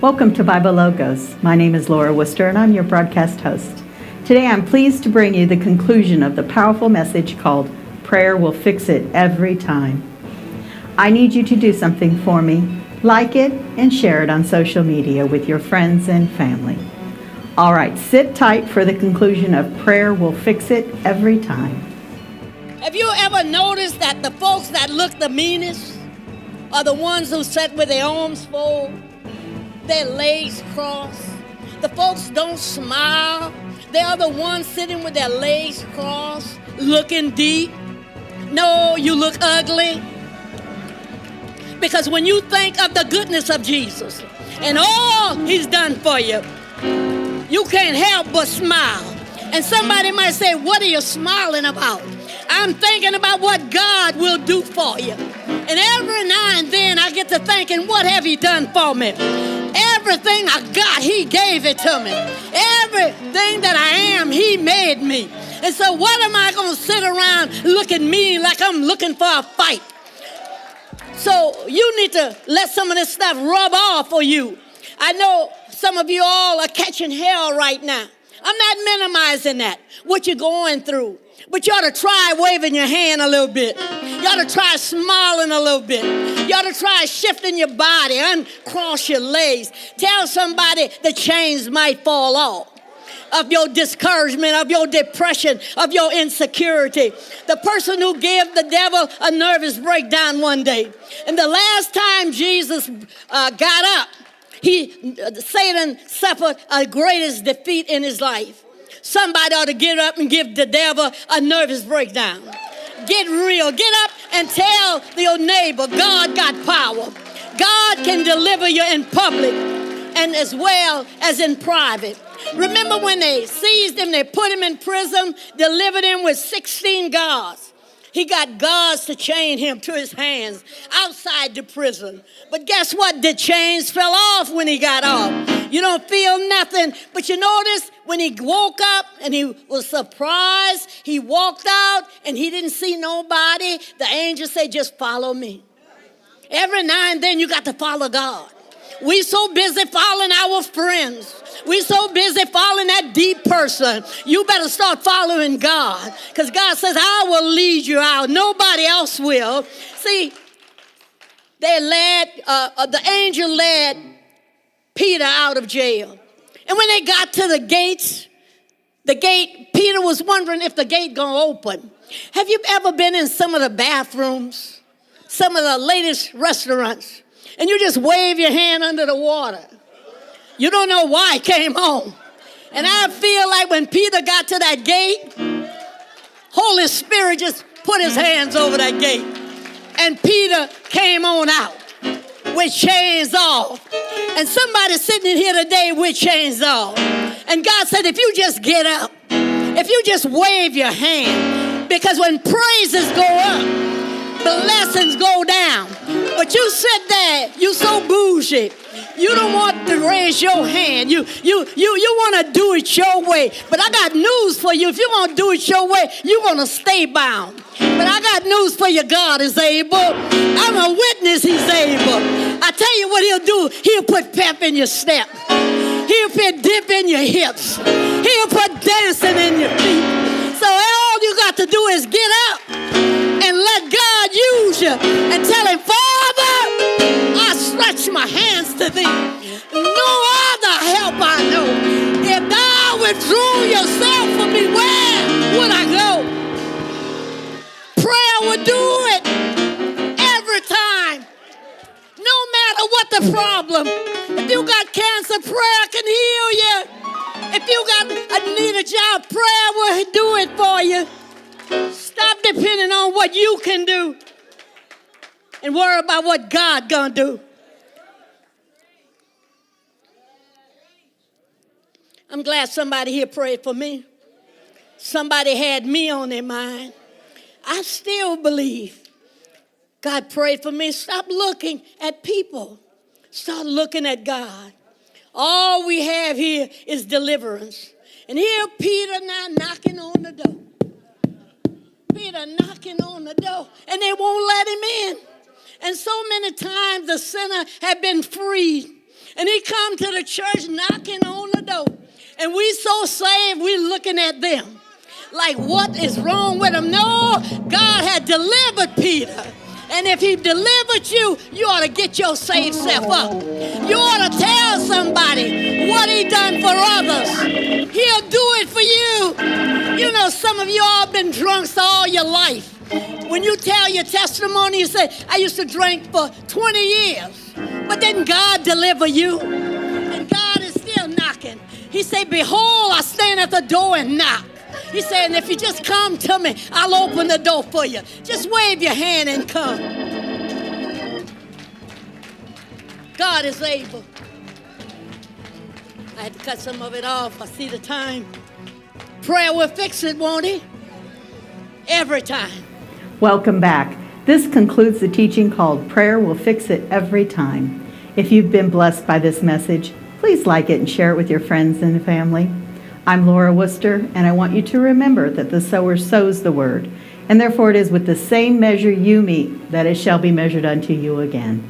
Welcome to Bible Logos. My name is Laura Worcester and I'm your broadcast host. Today I'm pleased to bring you the conclusion of the powerful message called Prayer Will Fix It Every Time. I need you to do something for me. Like it and share it on social media with your friends and family. All right, sit tight for the conclusion of Prayer Will Fix It Every Time. Have you ever noticed that the folks that look the meanest are the ones who sit with their arms folded, their legs crossed? The folks don't smile. They are the ones sitting with their legs crossed, looking deep. No, you look ugly. Because when you think of the goodness of Jesus and all he's done for you, you can't help but smile. And somebody might say, what are you smiling about? I'm thinking about what God will do for you. And every now and then I get to thinking, what have he done for me? Everything I got, he gave it to me. Everything that I am, he made me. And so what am I going to sit around looking mean like I'm looking for a fight? So you need to let some of this stuff rub off for you. I know some of you all are catching hell right now. I'm not minimizing that, what you're going through. But you ought to try waving your hand a little bit. You ought to try smiling a little bit. You ought to try shifting your body, uncross your legs. Tell somebody the chains might fall off of your discouragement, of your depression, of your insecurity. The person who gave the devil a nervous breakdown one day. And the last time Jesus got up, Satan suffered a greatest defeat in his life. Somebody ought to get up and give the devil a nervous breakdown. Get real. Get up and tell your neighbor, God got power. God can deliver you in public and as well as in private. Remember when they seized him, they put him in prison, delivered him with 16 guards. He got guards to chain him to his hands outside the prison. But guess what? The chains fell off when he got off. You don't feel nothing. But you notice when he woke up and he was surprised, he walked out and he didn't see nobody. The angel said, just follow me. Every now and then you got to follow God. We so busy following our friends. We so busy following that deep person. You better start following God. Because God says, I will lead you out. Nobody else will. See, the angel led Peter out of jail. And when they got to the gate, Peter was wondering if the gate gonna open. Have you ever been in some of the bathrooms, some of the latest restaurants, and you just wave your hand under the water? You don't know why it came on. And I feel like when Peter got to that gate, Holy Spirit just put his hands over that gate. And Peter came on out with chains off. And somebody sitting in here today with chains off. And God said, if you just get up, if you just wave your hand, because when praises go up, blessings go down. But you sit there, you so bougie. You don't want to raise your hand. You want to do it your way. But I got news for you. If you want to do it your way, you're going to stay bound. But I got news for you. God is able. I'm a witness he's able. I tell you what he'll do. He'll put pep in your step. He'll put dip in your hips. He'll put dancing in your feet. So all you got to do is get up and let God use you and tell him, Father, I stretch my hands to thee. No other help I know. If thou withdrew yourself from me, where would I go? Prayer would do it every time. No matter what the problem. If you got cancer, prayer can heal you. If you need a job, prayer will do it for you. Stop depending on what you can do and worry about what God gonna do. I'm glad somebody here prayed for me. Somebody had me on their mind. I still believe God prayed for me. Stop looking at people. Start looking at God. All we have here is deliverance. And here Peter now knocking on the door. Peter knocking on the door, and they won't let him in. And so many times the sinner had been freed. And he come to the church knocking on the door. And we so saved, we looking at them like, what is wrong with them? No, God had delivered Peter. And if he delivered you, you ought to get your saved self up. You ought to tell somebody what he done for others. He'll do it for you. You know, some of you all been drunks all your life. When you tell your testimony, you say, I used to drink for 20 years. But didn't God deliver you? And God is still knocking. He said, behold, I stand at the door and knock. He said, and if you just come to me, I'll open the door for you. Just wave your hand and come. God is able. I had to cut some of it off. I see the time. Prayer will fix it, won't he? Every time. Welcome back. This concludes the teaching called Prayer Will Fix It Every Time. If you've been blessed by this message, please like it and share it with your friends and family. I'm Laura Worcester, and I want you to remember that the sower sows the word, and therefore it is with the same measure you meet that it shall be measured unto you again.